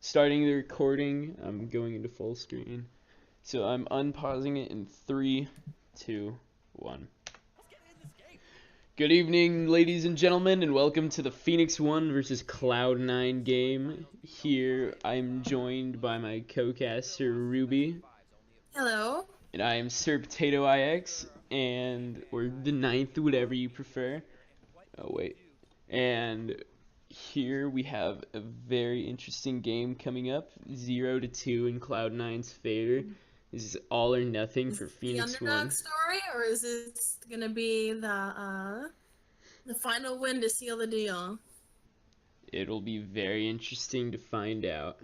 Starting the recording. I'm going into full screen. So I'm unpausing it in 3, 2, 1. Good evening, ladies and gentlemen, and welcome to the Phoenix 1 versus Cloud9 game. Here I'm joined by my co-caster Ruby. Hello. And I am SirPotatoIX, or the ninth, whatever you prefer. Oh wait. And here we have a very interesting game coming up. 0-2 in Cloud9's favor. This is all or nothing Is for this the Phoenix underdog 1. story, or is this gonna be the final win to seal the deal? It'll be very interesting to find out.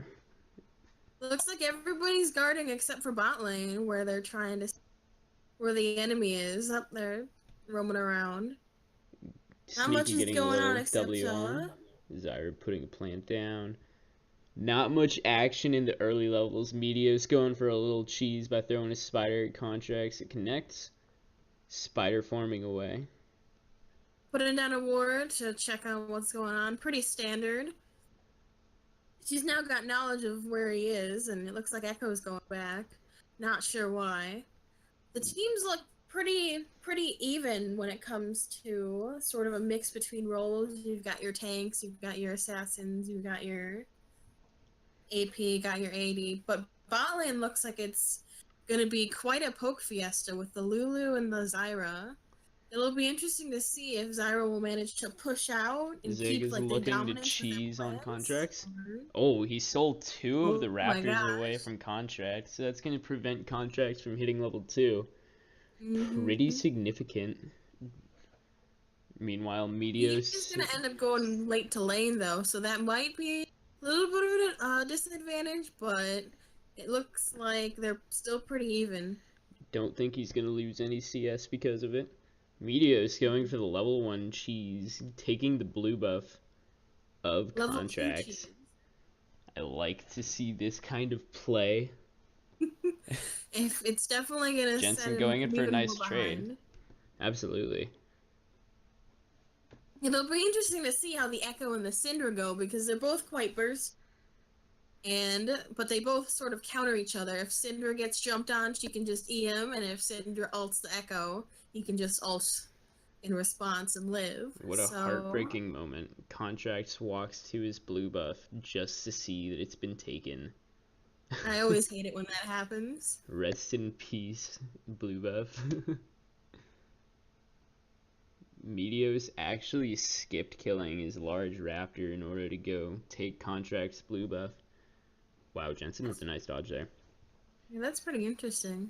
Looks like everybody's guarding except for bot lane, where they're trying to where the enemy is up there roaming around. Not much Sneaky is getting a going on little except W on. Zyra putting a plant down. Not much action in the early levels. Meteos going for a little cheese by throwing a spider at contracts. It connects. Spider farming away. putting down a ward to check on what's going on. Pretty standard. She's now got knowledge of where he is, and it looks like Echo's going back. Not sure why. The teams look pretty even when it comes to sort of a mix between roles. You've got your tanks, you've got your assassins, you've got your AP, got your AD, but bot lane looks like it's gonna be quite a poke fiesta with the Lulu and the Zyra. It'll be interesting to see if Zyra will manage to push out and Zig keep is like the looking to dominance with their cheese on plans. contracts. Oh, he sold 2 of the Oh my Raptors away gosh. from contracts, so that's going to prevent contracts from hitting level 2. Pretty Mm-hmm. significant. Meanwhile, He is Meteos... gonna end up going late to lane though, so that might be a little bit of a disadvantage, but it looks like they're still pretty even. Don't think he's going to lose any CS because of it. Meteos going for the level 1 cheese, taking the blue buff of Level 2 cheese. contracts. I like to see this kind of play. If it's definitely gonna Jensen send going in him for a even more nice trade. behind. Absolutely. It'll be interesting to see how the Echo and the Syndra go because they're both quite burst. But they both sort of counter each other. If Syndra gets jumped on, she can just EM, and if Syndra ults the Echo, he can just ult in response and live. What a heartbreaking moment. Contracts walks to his blue buff just to see that it's been taken. I always hate it when that happens. Rest in peace, blue buff. Meteos actually skipped killing his large raptor in order to go take Contract's blue buff. Wow, Jensen with a nice dodge there. Yeah, that's pretty interesting.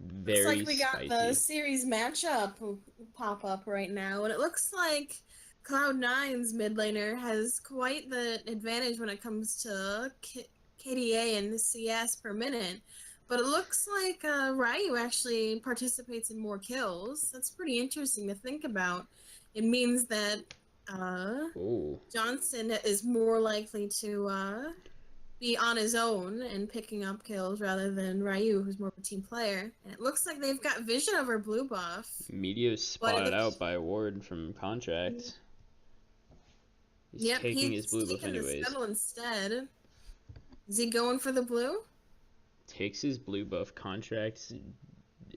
Very looks like we spicy. got the series matchup pop up right now, and it looks like Cloud9's mid laner has quite the advantage when it comes to KDA and CS per minute. But it looks like Ryu actually participates in more kills. That's pretty interesting to think about. It means that Johnson is more likely to be on his own and picking up kills rather than Ryu, who's more of a team player. And it looks like they've got vision over blue buff. Meteos spotted out by a ward from contracts. He's taking his blue buff anyways. The scuttle instead. Is he going for the blue? Takes his blue buff. Contracts,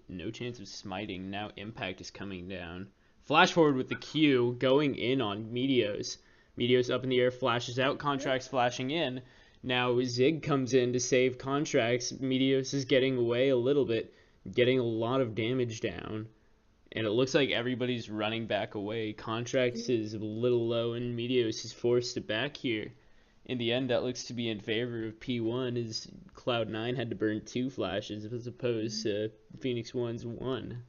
no chance of smiting. Now impact is coming down. Flash forward with the Q, going in on Meteos. Meteos up in the air, flashes out. Contracts flashing in. Now Zig comes in to save contracts. Meteos is getting away a little bit, getting a lot of damage down. And it looks like everybody's running back away. Contracts is a little low, and Meteos is forced to back here. In the end, that looks to be in favor of P1, as Cloud9 had to burn 2 flashes as opposed to Phoenix 1's 1.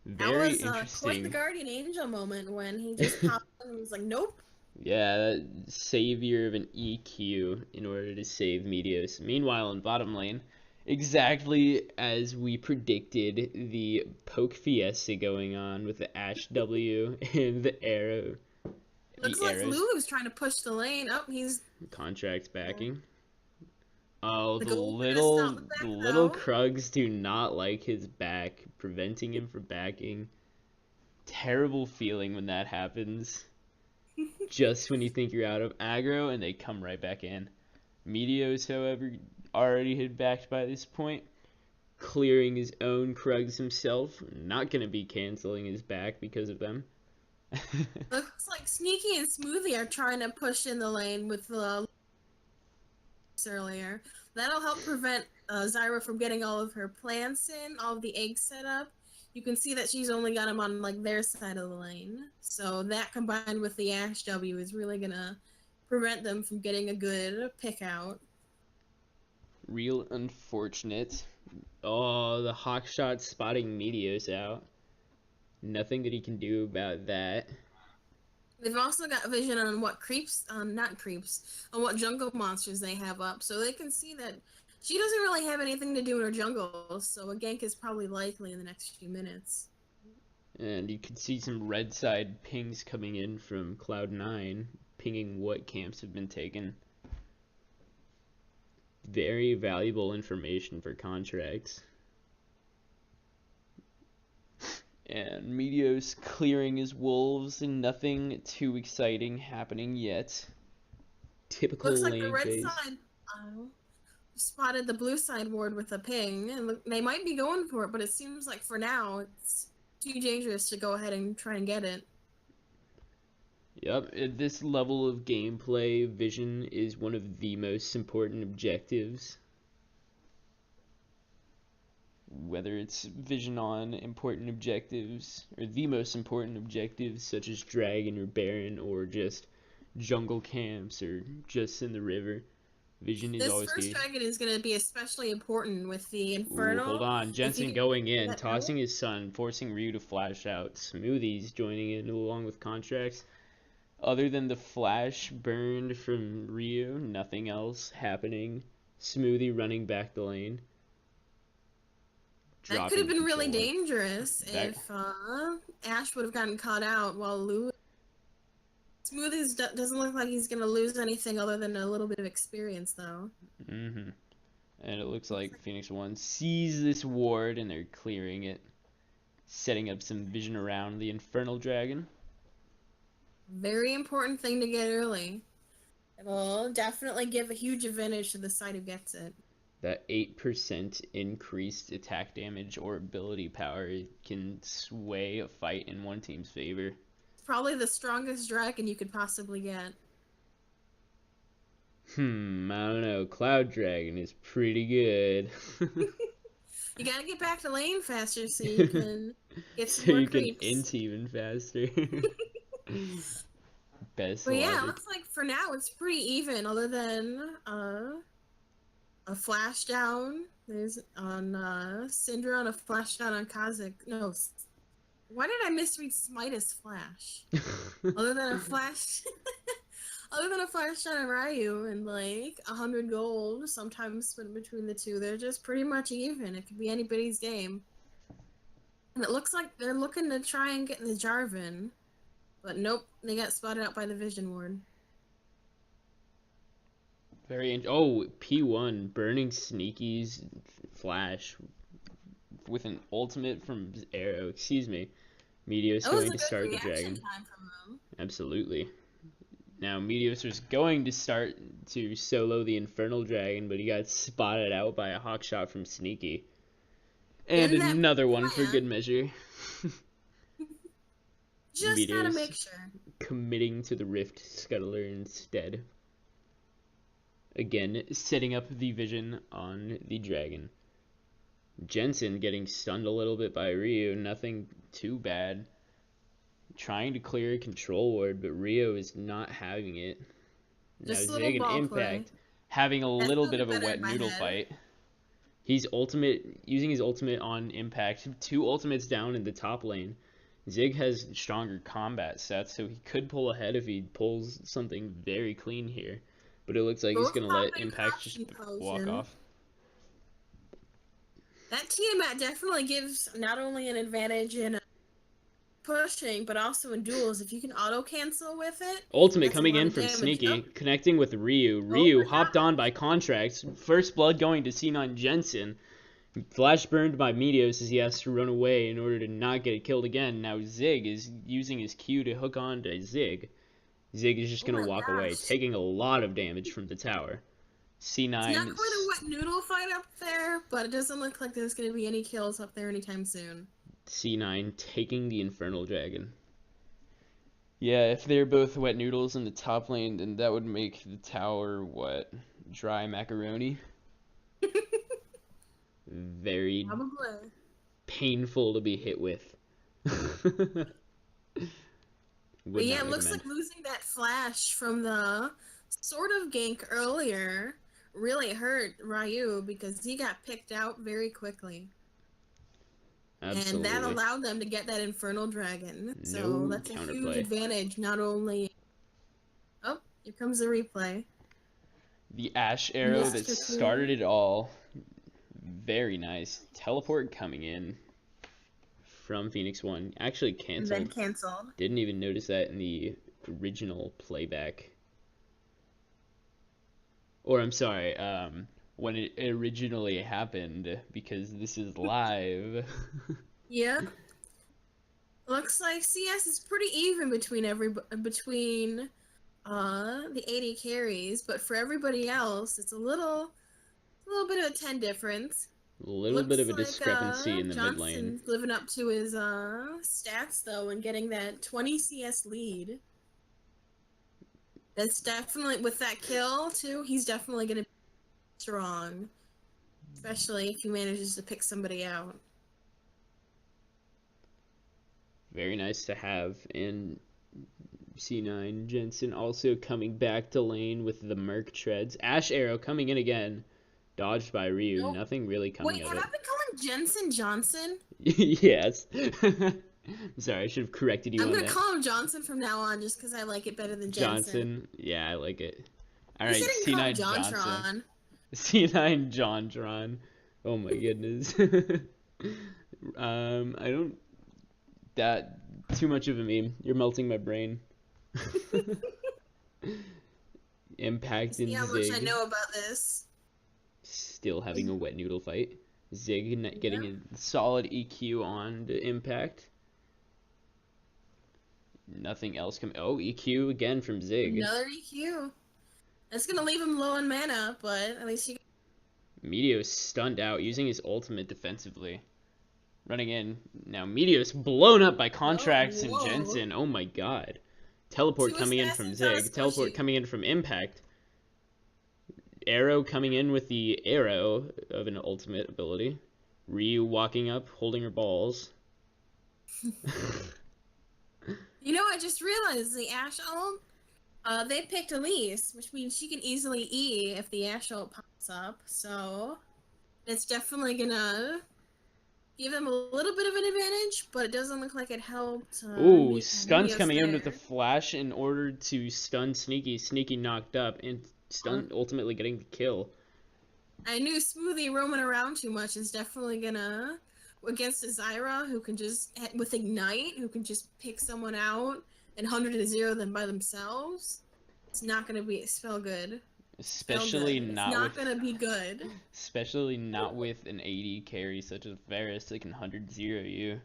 Very interesting. That was quite the guardian angel moment when he just popped and was like, nope. Yeah, that savior of an EQ in order to save Meteos. Meanwhile, in bottom lane, exactly as we predicted, the poke fiesta going on with the Ash W and the arrow. Looks like Lulu's trying to push the lane. Oh, he's contracts backing. Oh, the little Krugs do not like his back, preventing him from backing. Terrible feeling when that happens. just when you think you're out of aggro, and they come right back in. Meteos, however, already had backed by this point, clearing his own Krugs himself, not going to be canceling his back because of them. Looks like Sneaky and Smoothie are trying to push in the lane with the earlier. That'll help prevent Zyra from getting all of her plants in, all of the eggs set up. You can see that she's only got them on like their side of the lane. So that combined with the Ash W is really gonna prevent them from getting a good pick out. Real unfortunate. Oh, the hawk shot spotting Meteos out. Nothing that he can do about that. They've also got vision on what on what jungle monsters they have up, so they can see that she doesn't really have anything to do in her jungle, so a gank is probably likely in the next few minutes. And you can see some red side pings coming in from Cloud9, pinging what camps have been taken. Very valuable information for contracts. And Meteos clearing his wolves, and nothing too exciting happening yet. Typical Looks like lane the red phase. side spotted the blue side ward with a ping, and they might be going for it, but it seems like for now it's too dangerous to go ahead and try and get it. Yep, at this level of gameplay, vision is one of the most important objectives. Whether it's vision on important objectives, or the most important objectives, such as Dragon or Baron, or just jungle camps, or just in the river, vision is always This key. first dragon is going to be especially important with the Inferno. Ooh, hold on, Jensen going in, tossing his son, forcing Ryu to flash out. Smoothies joining in along with contracts. Other than the flash burned from Ryu, nothing else happening. Smoothie running back the lane. That could have been really dangerous if Ash would have gotten caught out while Lou. Smoothies doesn't look like he's going to lose anything other than a little bit of experience, though. And it looks like Phoenix 1 sees this ward, and they're clearing it. Setting up some vision around the Infernal Dragon. Very important thing to get early. It will definitely give a huge advantage to the side who gets it. That 8% increased attack damage or ability power can sway a fight in one team's favor. It's probably the strongest dragon you could possibly get. I don't know. Cloud Dragon is pretty good. You gotta get back to lane faster so you can get some so more you creeps. can int even faster. Best But yeah, logic. it looks like for now it's pretty even, other than a flash down. There's on Syndra and a flash down on Kazik. No, why did I misread Smite as flash? Other than a flash, other than a flash down on Ryu and like 100 gold, sometimes split between the two, they're just pretty much even. It could be anybody's game. And it looks like they're looking to try and get the Jarvan, but nope, they got spotted out by the Vision Ward. P1 burning Sneaky's flash with an ultimate from Arrow. Excuse me. Meteos going to start the dragon. Time from them. Absolutely. Now Meteos was going to start to solo the Infernal Dragon, but he got spotted out by a hawk shot from Sneaky. And another one for good measure. Just Meteos gotta make sure. Committing to the Rift Scuttler instead. Again, setting up the vision on the dragon. Jensen getting stunned a little bit by Ryu, nothing too bad. Trying to clear a control ward, but Ryu is not having it. Now Zig and Impact having a little bit of a wet noodle fight. He's using his ultimate on Impact. 2 ultimates down in the top lane. Zig has stronger combat sets, so he could pull ahead if he pulls something very clean here. But it looks like he's going to let Impact just walk off. That Tiamat definitely gives not only an advantage in pushing, but also in duels. If you can auto-cancel with it. Ultimate coming in from Sneaky, connecting with Ryu. Ryu hopped on by contracts. First blood going to C9 Jensen. Flash burned by Meteos as he has to run away in order to not get killed again. Now Zig is using his Q to hook on to Zig. Zig is just Oh going to my walk away, gosh. taking a lot of damage from the tower. It's not C9, quite a wet noodle fight up there, but it doesn't look like there's going to be any kills up there anytime soon. C9 taking the Infernal Dragon. Yeah, if they're both wet noodles in the top lane, then that would make the tower, what, dry macaroni? Very Probably. painful to be hit with. But Would yeah, not it looks recommend. like losing that flash from the sort of gank earlier really hurt Ryu because he got picked out very quickly. And that Absolutely. allowed them to get that Infernal Dragon. So No that's a huge counterplay. advantage, not only... Oh, here comes the replay. The Ash arrow that Missed started Cocoon. it all. Very nice. Teleport coming in from Phoenix 1. Actually And then canceled. canceled. Didn't even notice that in the original playback. Or I'm sorry, when it originally happened, because this is live. Yep. Looks like CS is pretty even between the 80 carries, but for everybody else, it's a little bit of a 10 difference. A little bit Looks of a like discrepancy in the mid lane. Johnson's living up to his stats though and getting that 20 CS lead. That's definitely with that kill too. He's definitely gonna be strong, especially if he manages to pick somebody out. Very nice to have. And C9 Jensen also coming back to lane with the Merc treads. Ash arrow coming in again. Dodged by Ryu. Nope. Nothing really coming Wait, of have it. I been calling Jensen Johnson? Yes. Sorry, I should have corrected you I'm on gonna that. call him Johnson from now on just because I like it better than Jensen. Johnson. Yeah, I like it. All You said right, I can call him C9 Johnson. Jontron. C9 Jontron. Oh my goodness. I don't. That too much of a meme. You're melting my brain. Impact See and how much I Zig know about this. still having a wet noodle fight. Zig getting Yeah. a solid EQ on the Impact. Nothing else coming. Oh, EQ again from Zig. Another EQ. That's gonna leave him low on mana, but at least you. Meteos stunned out, using his ultimate defensively. Running in. Now Meteos blown up by Contracts and Whoa. Jensen. Oh my god. Teleport Two coming in from assassins on a Zig. Teleport squishy. coming in from Impact. Arrow coming in with the arrow of an ultimate ability. Ryu walking up, holding her balls. You know, I just realized the Ash ult. They picked Elise, which means she can easily E if the Ash ult pops up. So it's definitely gonna give them a little bit of an advantage, but it doesn't look like it helped. Ooh, stun's Meteos coming in there. with the flash in order to stun Sneaky. Sneaky knocked up, and stun ultimately getting the kill. I knew Smoothie roaming around too much is definitely gonna against a Zyra who can just with Ignite who can just pick someone out and 100-0 them by themselves. It's not gonna spell good. Especially It's not not with gonna be good. especially not with an 80 carry such as Varus that can 100-0 you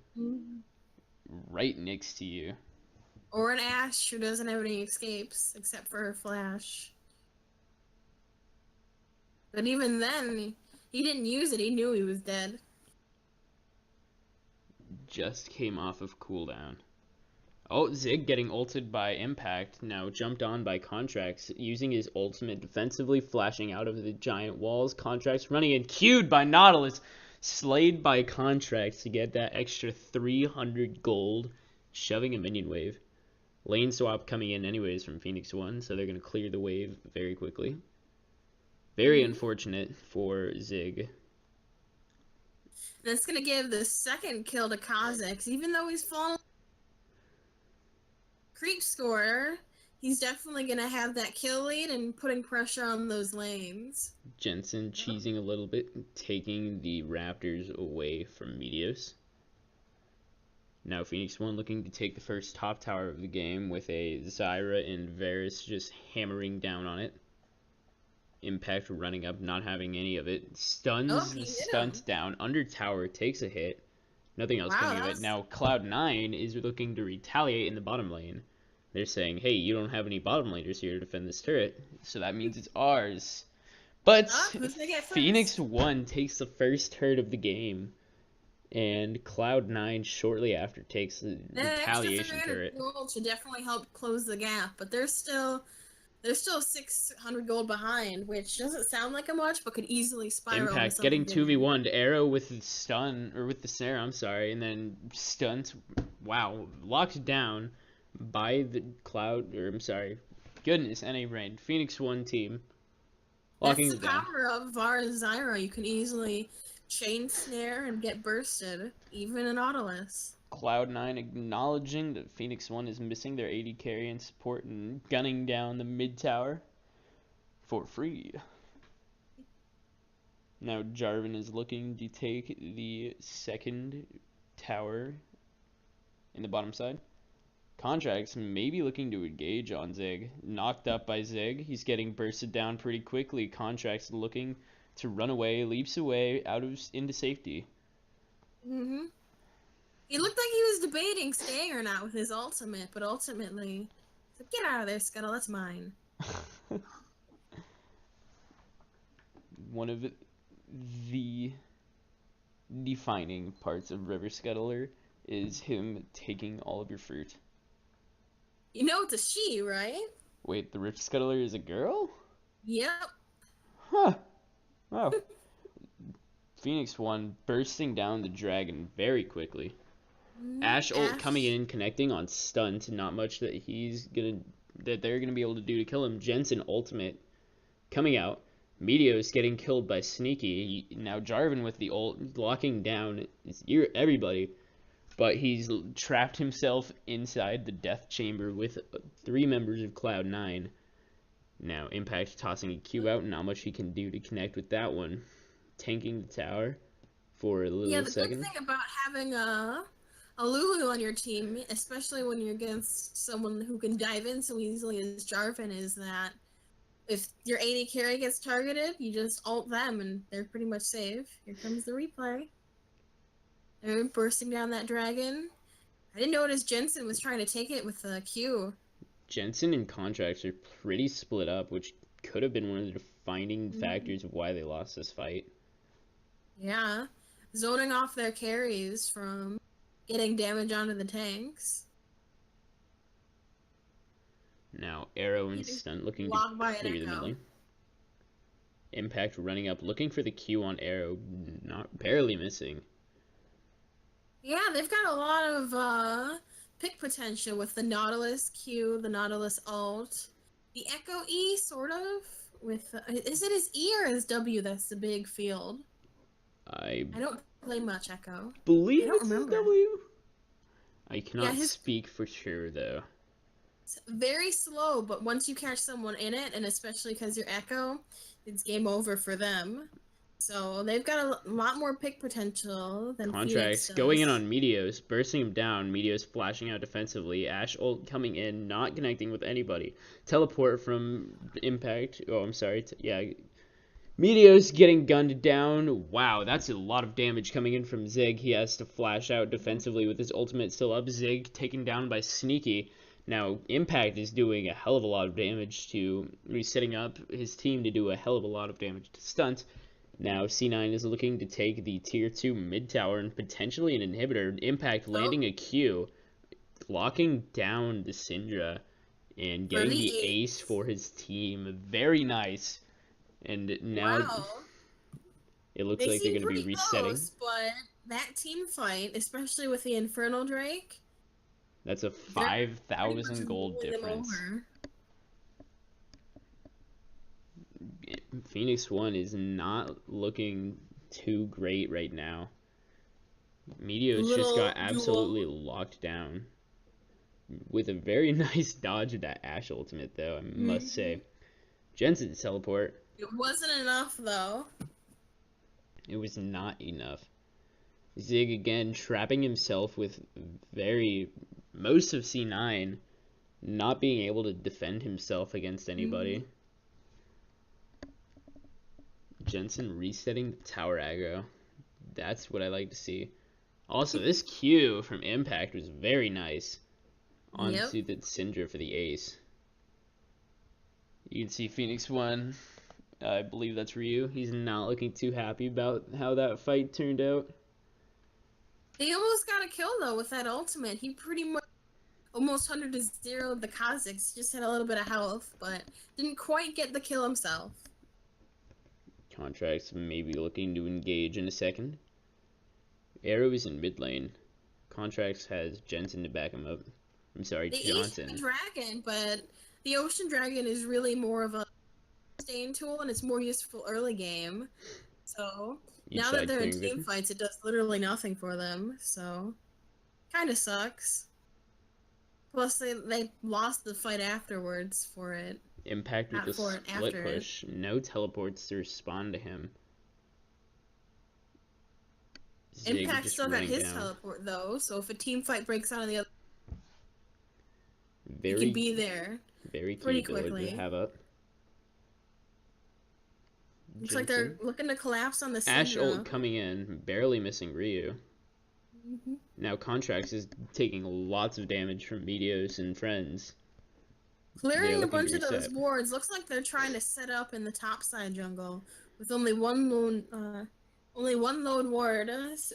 right next to you. Or an Ashe who doesn't have any escapes except for her flash. But even then, he didn't use it. He knew he was dead. Just came off of cooldown. Oh, Zig getting ulted by Impact, now jumped on by Contracts, using his ultimate defensively, flashing out of the giant walls. Contracts running in, queued by Nautilus, slayed by Contracts to get that extra 300 gold, shoving a minion wave. Lane swap coming in anyways from Phoenix 1, so they're going to clear the wave very quickly. Very unfortunate for Zig. That's gonna give the second kill to Kha'Zix, even though he's fallen creep score. He's definitely gonna have that kill lead and putting pressure on those lanes. Jensen cheesing a little bit, taking the Raptors away from Meteos. Now Phoenix 1 looking to take the first top tower of the game with a Zyra and Varus just hammering down on it. Impact running up, not having any of it. Stuns, He hit stunt him. down, under tower, takes a hit. Nothing else Wow, coming of it. Now Cloud9 is looking to retaliate in the bottom lane. They're saying, hey, you don't have any bottom laners here to defend this turret, so that means it's ours. But Who's gonna get Phoenix first? 1 takes the first turret of the game, and Cloud9 shortly after takes the That extra retaliation 300 turret. gold should definitely help close the gap, but they're still 600 gold behind, which doesn't sound like a much, but could easily spiral into Impact something getting bigger. 2v1 Arrow with the stun, or with the Sarah, I'm sorry, and then stunt. Wow, locked down by the Cloud, or I'm sorry, goodness, NA Rain. Phoenix 1 team locking That's it the down. power of Vara's Zyra. You can easily chain snare and get bursted, even in Nautilus. Cloud9 acknowledging that Phoenix 1 is missing their AD carry and support and gunning down the mid tower for free. Now Jarvan is looking to take the second tower in the bottom side. Contracts may be looking to engage on Zig. Knocked up by Zig. He's getting bursted down pretty quickly. Contracts looking to run away, leaps away into safety. Mm-hmm. He looked like he was debating staying or not with his ultimate, but ultimately, so get out of there, Scuttle. That's mine. One of the defining parts of River Scuttler is him taking all of your fruit. You know it's a she, right? Wait, the River Scuttler is a girl? Yep. Huh. Wow. Phoenix 1 bursting down the dragon very quickly. Ashe ult coming in, connecting on stunt. Not much that they're gonna be able to do to kill him. Jensen ultimate coming out. Meteos getting killed by Sneaky. Now Jarvan with the ult locking down everybody, but he's trapped himself inside the death chamber with 3 members of Cloud9. Now Impact tossing a Q out. Not much he can do to connect with that one. Tanking the tower for a little second. Good thing about having a Lulu on your team, especially when you're against someone who can dive in so easily as Jarvan, is that if your AD carry gets targeted, you just ult them and they're pretty much safe. Here comes the replay. They're bursting down that dragon. I didn't notice Jensen was trying to take it with the Q. Jensen and Contracts are pretty split up, which could have been one of the defining factors of why they lost this fight. Yeah. Zoning off their carries from getting damage onto the tanks. Now Arrow and Stunt looking to clear the mid lane. Impact running up, looking for the Q on Arrow, barely missing. Yeah, they've got a lot of pick potential with the Nautilus Q, the Nautilus ult, the Echo E, sort of. With is it his E or his W that's the big field? I don't play much Echo. Believe it's his W. I cannot speak for sure though. It's very slow, but once you catch someone in it, and especially because you're Echo, it's game over for them. So they've got a lot more pick potential than Contracts Phoenix does. Going in on Meteos, bursting him down. Meteos flashing out defensively. Ashe ult coming in, not connecting with anybody. Teleport from Impact. Oh, I'm sorry. Meteos getting gunned down. Wow, that's a lot of damage coming in from Zig. He has to flash out defensively with his ultimate still up. Zig taken down by Sneaky. Now, Impact is doing a hell of a lot of damage he's setting up his team to do a hell of a lot of damage to Stunt. Now, C9 is looking to take the tier 2 mid tower and potentially an inhibitor. Impact landing a Q, locking down the Syndra, and getting the ace for his team. Very nice. And now it looks like they're going to be resetting. Close, but that team fight, especially with the Infernal Drake, that's a 5,000 gold difference. Phoenix 1 is not looking too great right now. Meteos just got absolutely locked down. With a very nice dodge of that Ashe ultimate, though, I must say. Jensen's teleport. It wasn't enough, though. It was not enough. Zig again trapping himself with most of C9 not being able to defend himself against anybody. Jensen resetting the tower aggro. That's what I like to see. Also, this Q from Impact was very nice. Yep. onto the Syndra for the ace. You can see Phoenix 1. I believe that's Ryu. He's not looking too happy about how that fight turned out. He almost got a kill though with that ultimate. He pretty much almost 100 to 0 the Kazakhs. Just had a little bit of health, but didn't quite get the kill himself. Contracts maybe looking to engage in a second. Arrow is in mid lane. Contracts has Jensen to back him up. I'm sorry, They each have a Johnson. dragon, but the Ocean Dragon is really more of a sustain tool and it's more useful early game. So Each now that side they're in clearing team vision. fights, it does literally nothing for them. So kind of sucks. Plus, they lost the fight afterwards for it. Impact with Not the for it, split after it. push. No teleports to respond to him. Zig Impact just still got running his down. teleport though, so if a team fight breaks out on the other, he Very, can be there very key pretty ability to quickly. have up. Looks like they're Jensen. looking to collapse on the Ash ult Syndra. coming in, barely missing Ryu. Mm-hmm. Now Contracts is taking lots of damage from Meteos and friends. They're Clearing a looking to bunch of those reset. wards. Looks like they're trying to set up in the top side jungle with only one lone ward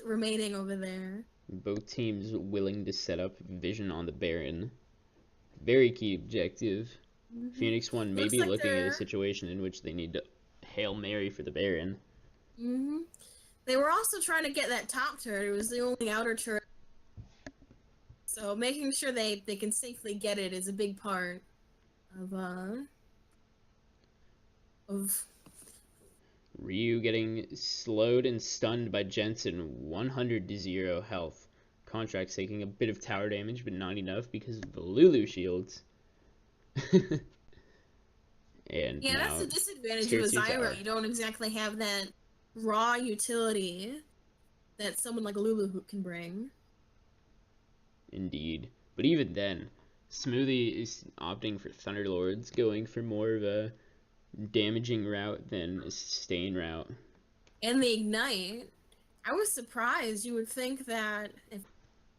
remaining over there. Both teams willing to set up vision on the Baron. Very key objective. Mm-hmm. Phoenix 1 may Looks be like looking at a they're. situation in which they need to Hail Mary for the Baron. Mm-hmm. They were also trying to get that top turret. It was the only outer turret. So making sure they can safely get it is a big part of Ryu getting slowed and stunned by Jensen, 100 to 0 health. Contracts taking a bit of tower damage, but not enough because of the Lulu shields. And yeah, that's now the disadvantage tier of a 2 tower. Zyra. You don't exactly have that raw utility that someone like Lulu can bring. Indeed. But even then, Smoothie is opting for Thunderlords, going for more of a damaging route than a sustain route. And the Ignite, I was surprised. You would think that if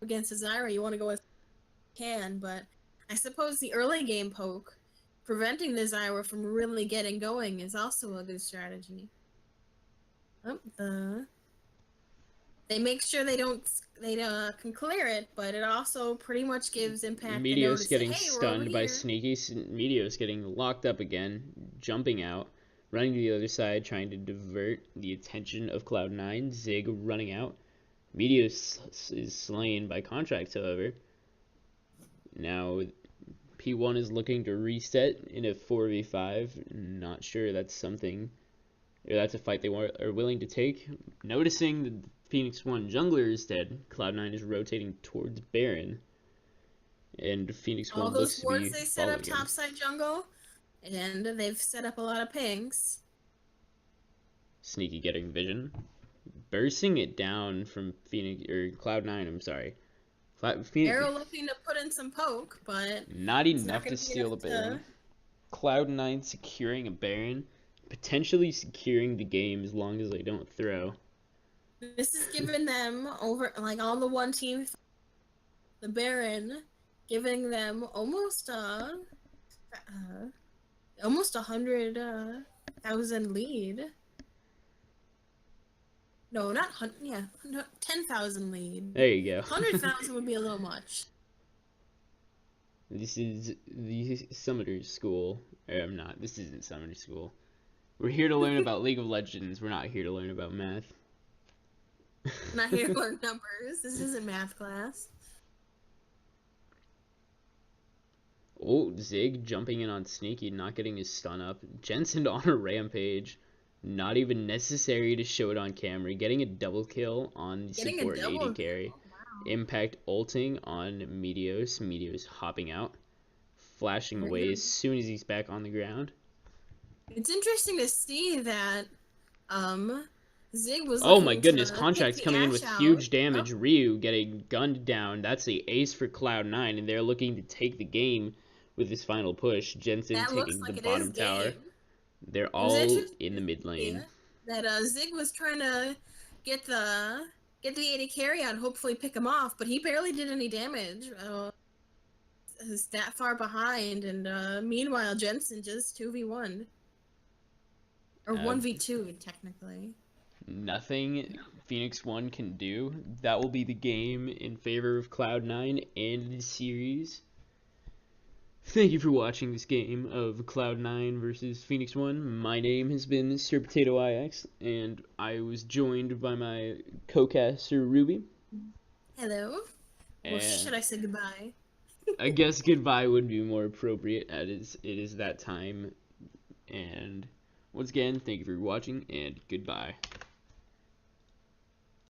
against a Zyra, you want to go as you can, but I suppose the early game poke, preventing the Zyra from really getting going, is also a good strategy. Oh, they make sure they can clear it, but it also pretty much gives Impact the Meteos notice that, getting hey, we're over stunned by here. Sneaky. Meteos getting locked up again, jumping out, running to the other side, trying to divert the attention of Cloud9. Zig running out. Meteos is slain by Contracts, however. Now P1 is looking to reset in a 4v5. Not sure that's something, or that's a fight they are willing to take. Noticing the Phoenix 1 jungler is dead, Cloud9 is rotating towards Baron. And Phoenix All 1 those looks to wards be they set up following him. topside jungle, and they've set up a lot of pinks. Sneaky getting vision. Bursting it down from Phoenix, or Cloud9, I'm sorry. Phoenix, Arrow looking to put in some poke, but not it's not enough going to to be steal the enough Baron. to... Cloud9 securing a Baron, potentially securing the game as long as they don't throw. This is giving them over, like, all the one team, the Baron, giving them almost 100,000 lead. No, not 100, yeah, 10,000 lead. There you go. 100,000 would be a little much. This is the Summoner's School. I'm not. This isn't Summoner's School. We're here to learn about League of Legends. We're not here to learn about math. I'm not here to learn numbers. This isn't math class. Oh, Zig jumping in on Sneaky, not getting his stun up. Jensen on a rampage. Not even necessary to show it on camera. Getting a double kill on the support AD carry. Wow. Impact ulting on Meteos. Meteos hopping out. Flashing away as soon as he's back on the ground. It's interesting to see that Zig was Oh my looking goodness, to Contracts take the coming in Ashe with out. huge damage. Oh, Ryu getting gunned down. That's the ace for Cloud9, and they're looking to take the game with this final push. Jensen that looks taking the like it is bottom tower. game. They're It was all interesting in the mid lane. that Zig was trying to get the AD carry out and hopefully pick him off, but he barely did any damage. is that far behind, and meanwhile Jensen just 2v1 or Uh, 1v2 technically. Nothing Phoenix 1 can do. That will be the game in favor of Cloud9 and the series. Thank you for watching this game of Cloud9 versus Phoenix 1. My name has been SirPotatoIX, and I was joined by my co-caster Ruby. Hello. Well, should And I say goodbye? I guess goodbye would be more appropriate, as it is that time. And once again, thank you for watching, and goodbye.